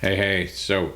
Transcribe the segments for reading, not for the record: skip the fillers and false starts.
Hey, so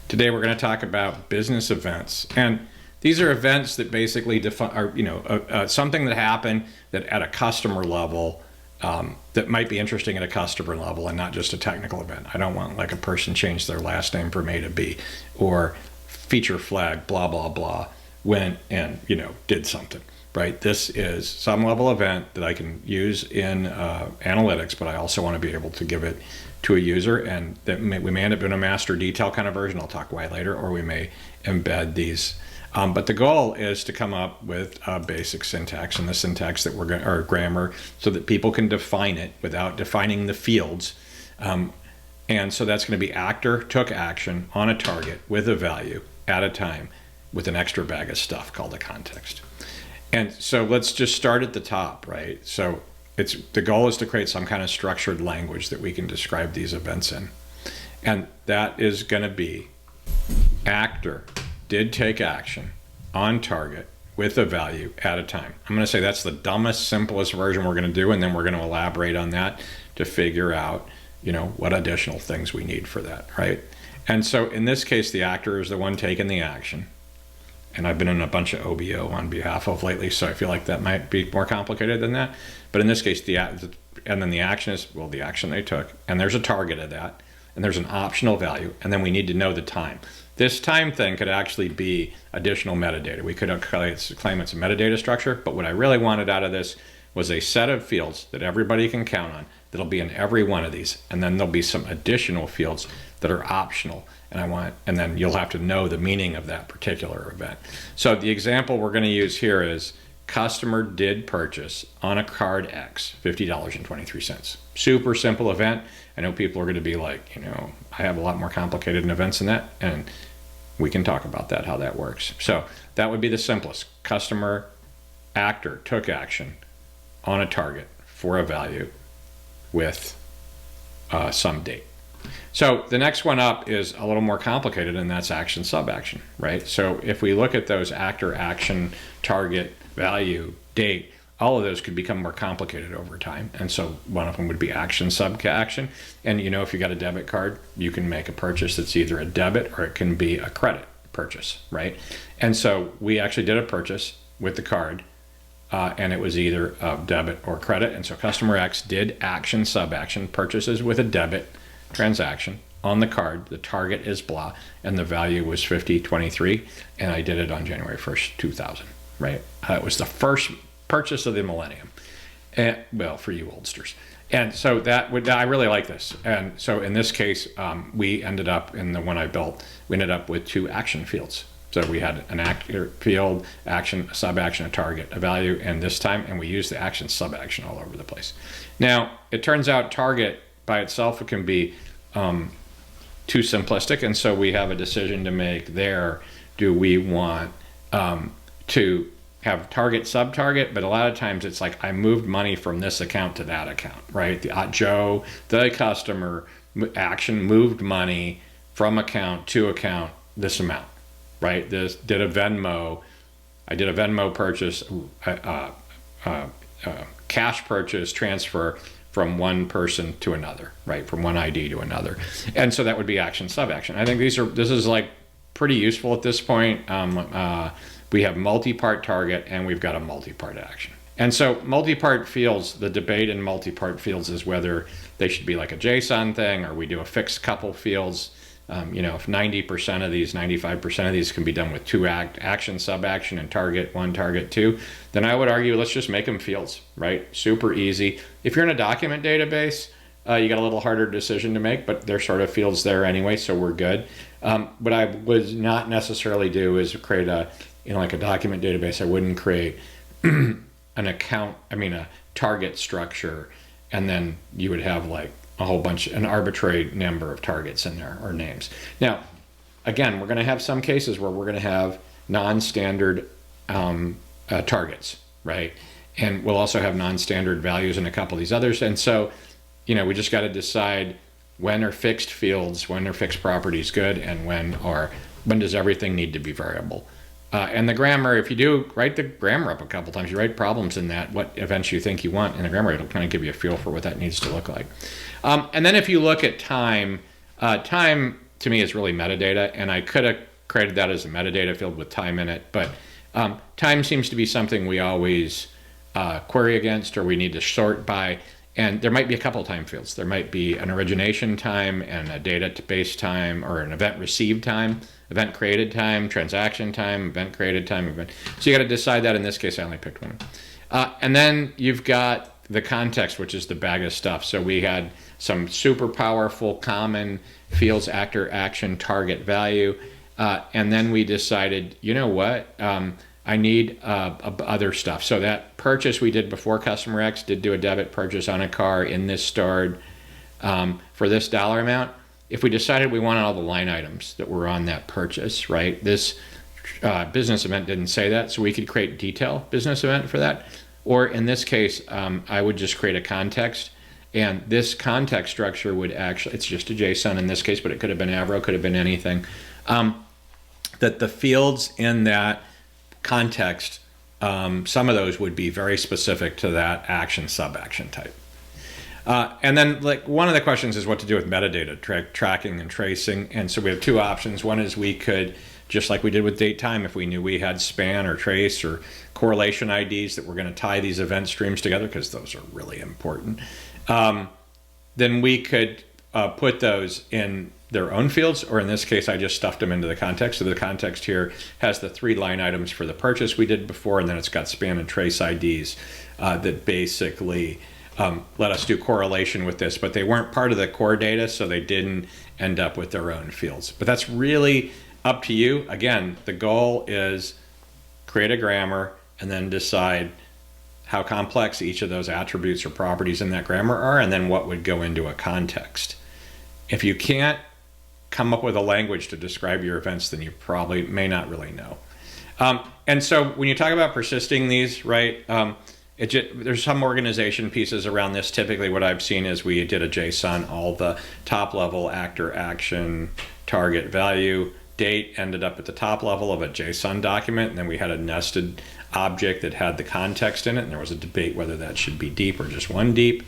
today we're going to talk about business events. And these are events that basically define, are, something that happened that at a customer level that might be interesting at a customer level and not just a technical event. I don't want like a person change their last name from A to B or feature flag, blah, blah, blah, went and, did something. Right? This is some level event that I can use in analytics, but I also want to be able to give it to a user, and that we may end up in a master detail kind of version. I'll talk why later, or we may embed these. But the goal is to come up with a basic syntax, and the syntax that we're going, or grammar, so that people can define it without defining the fields. And so that's going to be actor took action on a target with a value at a time with an extra bag of stuff called a context. And so let's just start at the top, right? So the goal is to create some kind of structured language that we can describe these events in. And that is going to be actor did take action on target with a value at a time. I'm going to say that's the dumbest, simplest version we're going to do, and then we're going to elaborate on that to figure out, what additional things we need for that, right? And so in this case, the actor is the one taking the action. And I've been in a bunch of OBO on behalf of lately, so I feel like that might be more complicated than that. But in this case, and then the action is, well, the action they took, and there's a target of that, and there's an optional value, and then we need to know the time. This time thing could actually be additional metadata. We could claim it's a metadata structure, but what I really wanted out of this was a set of fields that everybody can count on that'll be in every one of these, and then there'll be some additional fields that are optional. And then you'll have to know the meaning of that particular event. So the example we're going to use here is customer did purchase on a card X, $50.23. Super simple event. I know people are going to be like, I have a lot more complicated events than that, and we can talk about that, how that works. So that would be the simplest. Customer actor took action on a target for a value with some date. So the next one up is a little more complicated, and that's action sub-action, right? So if we look at those actor, action, target, value, date, all of those could become more complicated over time. And so one of them would be action sub-action. And if you got a debit card, you can make a purchase that's either a debit or it can be a credit purchase, right? And so we actually did a purchase with the card, and it was either a debit or credit. And so customer X did action sub-action purchases with a debit transaction on the card. The target is blah, and the value was 50.23, and I did it on January 1st, 2000, right? It was the first purchase of the millennium, and well, for you oldsters. And so I really like this. And so in this case, we ended up, in the one I built, we ended up with two action fields. So we had an actor field, action, a sub-action, a target, a value, and this time, and we used the action sub-action all over the place. Now, it turns out target by itself, it can be too simplistic, and so we have a decision to make there. Do we want to have target, sub-target? But a lot of times it's like, I moved money from this account to that account, right? Joe, the customer, action moved money from account to account, this amount, right? This did a Venmo. I did a Venmo purchase, cash purchase, transfer from one person to another, right? From one ID to another. And so that would be action, sub-action. I think this is like pretty useful at this point. We have multi-part target, and we've got a multi-part action. And so multi-part fields, the debate in multi-part fields is whether they should be like a JSON thing, or we do a fixed couple fields. If 90% of these, 95% of these can be done with two action, sub-action, and target 1, target 2, then I would argue let's just make them fields, right? Super easy. If you're in a document database, you got a little harder decision to make, but they're sort of fields there anyway, so we're good. What I would not necessarily do is create like a document database. I wouldn't create a target structure, and then you would have like a whole bunch, an arbitrary number of targets in there or names. Now, again, we're going to have some cases where we're going to have non-standard targets, right? And we'll also have non-standard values in a couple of these others. And so, we just got to decide when are fixed fields, when are fixed properties good, and when does everything need to be variable. And the grammar, if you do write the grammar up a couple times, you write problems in that, what events you think you want in the grammar, it'll kind of give you a feel for what that needs to look like. And then if you look at time, time to me is really metadata, and I could have created that as a metadata field with time in it, but time seems to be something we always query against, or we need to sort by. And there might be a couple of time fields. There might be an origination time and a database time, or an event received time, event created time, transaction time, event created time, event. So you got to decide that. In this case, I only picked one. And then you've got the context, which is the bag of stuff. So we had some super powerful common fields, actor, action, target, value. And then we decided, you know what? I need other stuff. So that purchase we did before customer X did do a debit purchase on a car in this stored for this dollar amount. If we decided we wanted all the line items that were on that purchase, right? This business event didn't say that, so we could create detail business event for that. Or in this case, I would just create a context, and this context structure would actually, it's just a JSON in this case, but it could have been Avro, could have been anything. That the fields in that context, some of those would be very specific to that action sub-action type. And then like one of the questions is what to do with metadata tracking and tracing. And so we have two options. One is we could, just like we did with date time, if we knew we had span or trace or correlation IDs that were going to tie these event streams together, because those are really important, then we could put those in their own fields, or in this case, I just stuffed them into the context. So the context here has the 3 line items for the purchase we did before, and then it's got span and trace IDs that basically let us do correlation with this, but they weren't part of the core data, so they didn't end up with their own fields. But that's really up to you. Again, the goal is create a grammar and then decide how complex each of those attributes or properties in that grammar are, and then what would go into a context. If you can't come up with a language to describe your events, then you probably may not really know. And so when you talk about persisting these, right, there's some organization pieces around this. Typically what I've seen is we did a JSON, all the top level actor, action, target, value, date ended up at the top level of a JSON document, and then we had a nested object that had the context in it, and there was a debate whether that should be deep or just one deep.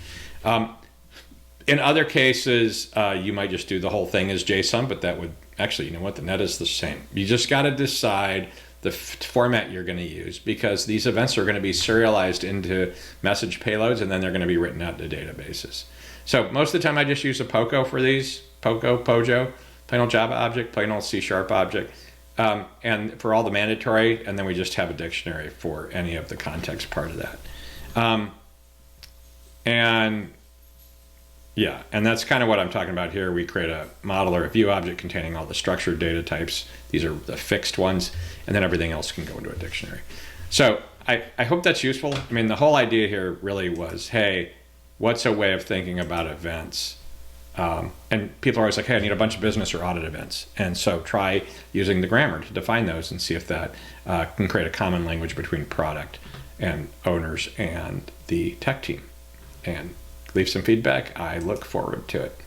In other cases, you might just do the whole thing as JSON, but that would actually, you know what, the net is the same. You just got to decide the format you're going to use, because these events are going to be serialized into message payloads, and then they're going to be written out to databases. So most of the time I just use a POCO for these, POJO, plain old Java object, plain old C# object, and for all the mandatory, and then we just have a dictionary for any of the context part of that. And yeah, and that's kind of what I'm talking about here. We create a model or a view object containing all the structured data types. These are the fixed ones, and then everything else can go into a dictionary. So I hope that's useful. I mean, the whole idea here really was, hey, what's a way of thinking about events? And people are always like, hey, I need a bunch of business or audit events. And so try using the grammar to define those and see if that can create a common language between product and owners and the tech team. And leave some feedback. I look forward to it.